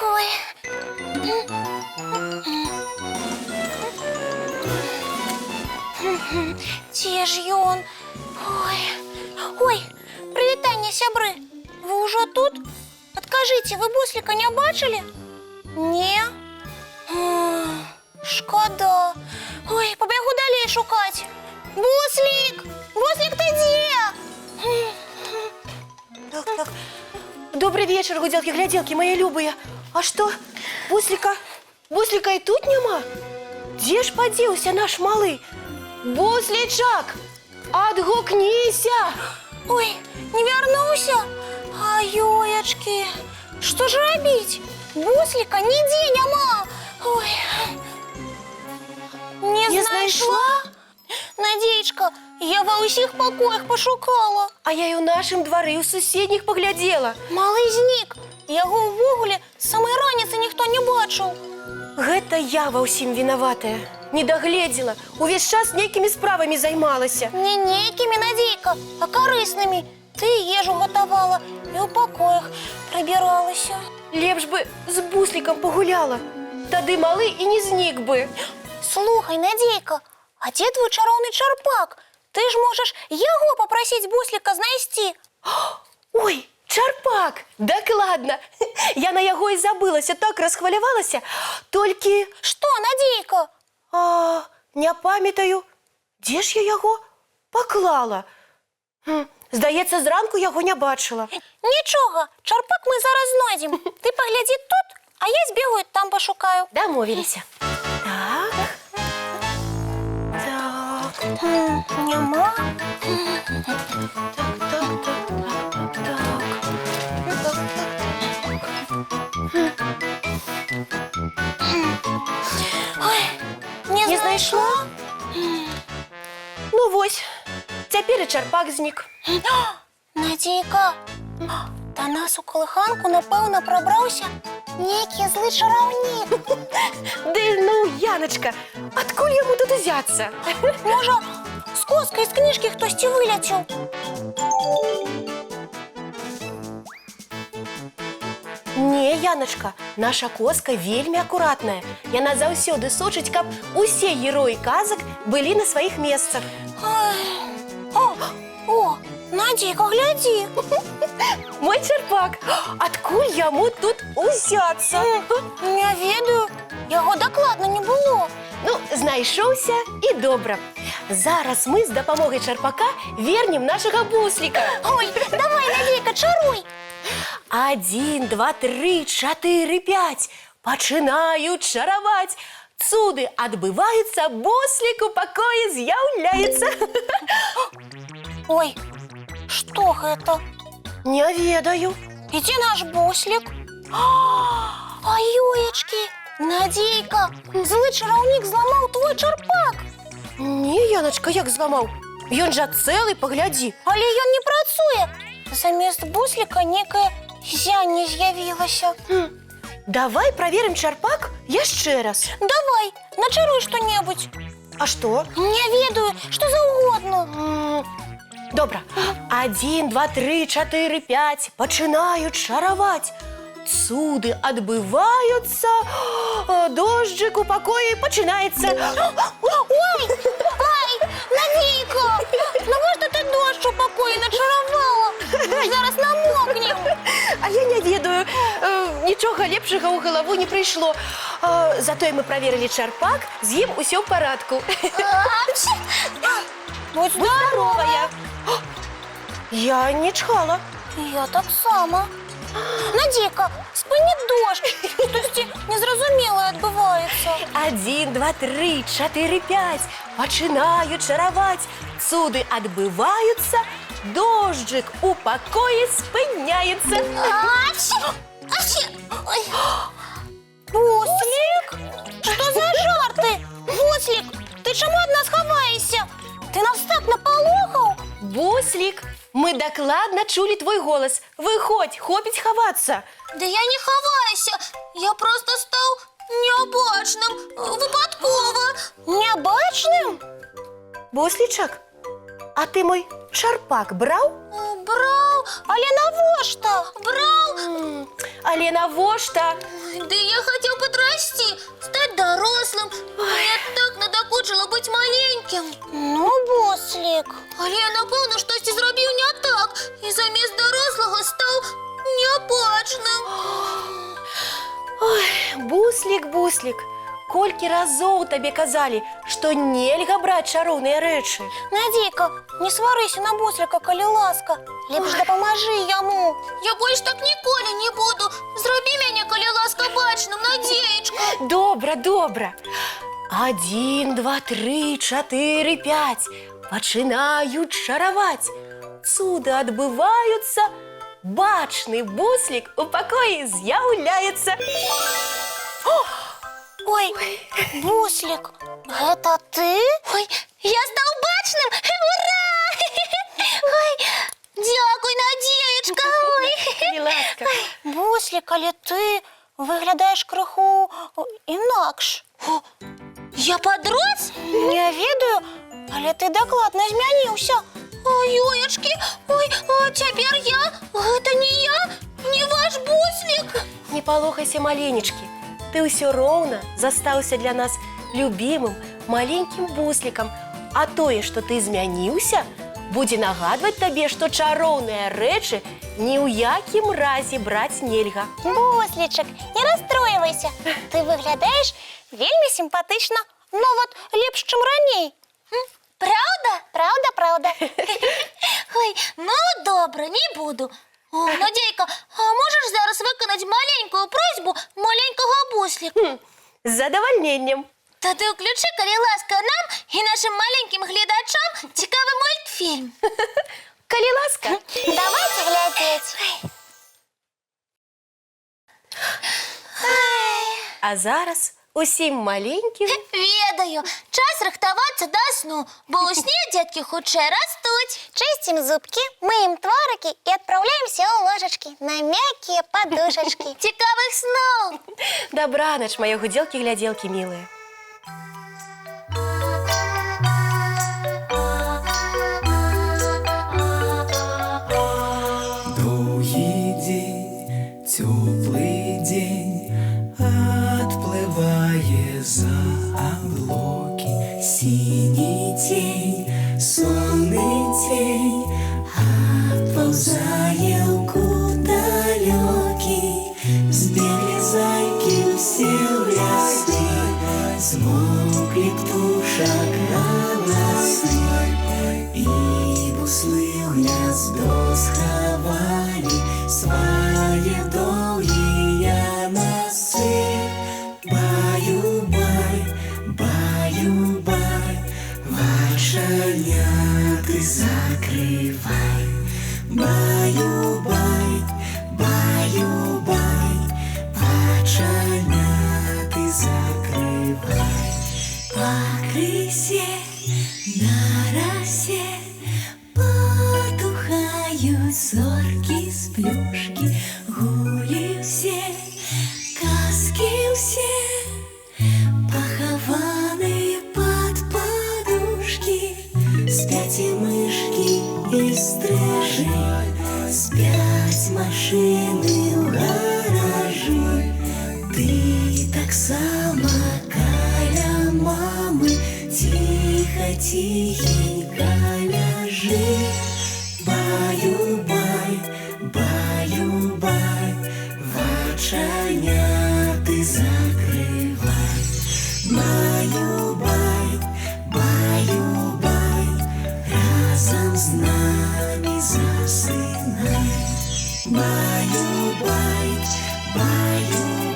Ой. Дзе ж ён? Ой. Ой, прывітанне, сябры. Вы ўжо тут? Адкажыце, вы бусліка не бачылі? Не? Шкада. Ой, пабягу далей шукаць. Буслік! Буслік, ты дзе? Так. Добрый вечер, гуделки-гляделки, мои любые. А что, буслика и тут нема? Где ж подзеўся наш малы? Буслічак, адгукніся! Ой, не вярнуўся? Аёечкі, што ж рабіць? Бусліка нідзе няма. Ой. Не знайшла? Надеечка, я ва ўсіх пакоях пашукала. А я і ў нашым двары, у суседніх паглядзела. Малы знік. Яго ўвогуле з самай раніцы ніхто не бачыў. Гэта я ва ўсім вінаватая. Не дагледзела, увесь час нейкімі справамі займалася. Не нейкімі, Надзейка, а карыснымі. Ты ежу гатавала і ў пакоях прыбіралася. Лепш бы з буслікам пагуляла. Тады малы і не знік бы. Слухай, Надзейка, а дзе твой чароўны чарпак? Ты ж можаш яго папрасіць бусліка знайсці. Ой, чарпак! Дакладна! Я на яго і забылася, так расхвалявалася. Толькі... Што, Надзейка? Не памятаю. Дзе ж я яго паклала? Здаецца, зранку яго не бачыла. Нічога, чарпак мы зараз знойдзем. Ты паглядзі тут, а я збегу і там пашукаю. Дамовіліся. Няма. Ой, не знайшла? Ну вось, цяпер і чарпак знік. Надзейка, да нас у калыханку, напэўна, прабраўся нейкі злы чараўнік. Ды ну, Яночка, адкуль яму тут узяцца? Можа, з коскай з кніжкі хтосьці выляцеў. Не, Яночка, наша коска вельмі акуратная. Яна заўсёды сочыць, каб усе героі казак былі на сваіх месцах. О, Надзейка, глядзі. Мой чарпак, адкуль яму тут узяцца? Не ведаю, яго дакладна не было. Ну, знайшоўся і добра. Зараз мы з дапамогай чарпака вернем нашага бусліка. Ой, давай, Надзейка, чаруй. 1, 2, 3, 4, 5. Пачынаю чараваць. Цуды адбываюцца, буслік у пакоі з'яўляецца. Ой, што гэта? Не ведаю. І дзе наш буслік? Аёечкі, Надзейка, злы чараўнік зламаў твой чарпак. Не, Яночка, як зламаў? Ён жа цэлы, паглядзі. Але ён не працуе. Замест бусліка некае зянне з'явілася. Давай праверым чарпак яшчэ раз. Давай, начаруй што-небудзь. А што? Не ведаю, што заўгодна. Добра. 1, 2, 3, 4, 5. Пачынаю чараваць. Цуды адбываюцца. Дожджык у пакоі пачынаецца. Ой, ай, Надзейка, навошта ты дождж у пакоі начаравала? Мы зараз намокнем. А я не ведаю. Нічога лепшага ў галаву не прыйшло. Затое мы праверылі чарпак, з ім усё ў парадку. Будь здаровая. Я не чхала. Я таксама. Надзейка, спыні дождж. Штосьці незразумелае адбываецца. 1, 2, 3, 4, 5. Пачынаю чараваць. Цуды адбываюцца. Дожджык у пакоі спыняецца. Буслік? Што за жарты? Буслік, ты чаму ад нас хаваешся? Ты нас так напалохаў? Буслік, Мы докладно чули твой голос. Выходь, хопить ховаться. Да я не ховаюся, я просто став необачним, випадково. Необачним? Буслічок, а ти мой чарпак брав? Брав, але навошта? Брав, Але навошта? да я хотел подрасти, стать дорослым. Мне так надокучило быть маленьким. Ну, Буслик. Але я, напевно, щось зробив не так. І замість дорослого став необачним. Ой, Буслік, Буслік, колькі разоў табе казалі, што нельга браць чароўныя рэчы. Надейка, не сварыся на Буслика, калі ласка. Лепш дапамажы яму. Я больш так ніколі не буду. Зробі мяне, калі ласка, бачным, Надеечка. Добра, добра. 1, 2, 3, 4, 5. Пачынаюць чараваць. Цуды адбываюцца. Бачны Буслік у пакоі з'яўляецца. Ой, Буслик, это ты? Ой, я стал бачным! Ура! Ой, дякуй, Надеечка! Калі ласка. Буслик, але ты выглядаеш крыху інакш. Я подрос? Не ведаю, але ты дакладна змяніўся. Ой-очки, ой, а цяпер я? Гэта не я? Не ваш Буслик? Не палохайся, маленечкі. Ты ўсё роўна застаўся для нас любімым маленькім буслікам. А тое, што ты змяніўся, будзе нагадваць табе, што чароўныя рэчы ні ў якім разе браць нельга. Буслічак, не расстройвайся. Ты выглядаеш вельмі сімпатычна. Ну вот, лепш, чым раней. Правда? Правда, правда. Ой, ну добра, не буду. О, Надейка, а можеш зараз виконати маленькую просьбу маленького Буслика? З задавальненнем. Тоді включи, коли ласка, нам і нашим маленьким глядачам цікавий мультфільм. Калі ласка. Давайте глядеть. А зараз усім маленьким Ведаю, час рихтуватися до сну, бо у сні дітки хутче ростуть. Чистим зубки, мием тварики и отправляемся у ложечки на мягкие подушечки. Цікавих снов! добранач, мои гуделки-гляделки милые. Довгий день, теплый день, отплывая за облаки. Синий тень, сонный тень, отползая в далекий. Сбегли зайки все в леске, смолкли птушек голосы. И буслы в гнездо сховали свои долгие носы. Баю-бай, баю-бай, вошеняты закрывай. Баю-бай, баю-бай, вошеняты закрывай. По крысе на росе потухают зорки с плюшки. Гули все, казки все, похованные под подушки. Спят и мышки, и стрижи, спят машины в гаражи. Ты так само каля мамы, тихо, тихенько ляжи. Баю-бай, баю-бай, воченяты закрывай. Баю-бай, баю-бай, разом с нами засынай. Баю-бай, баю-бай.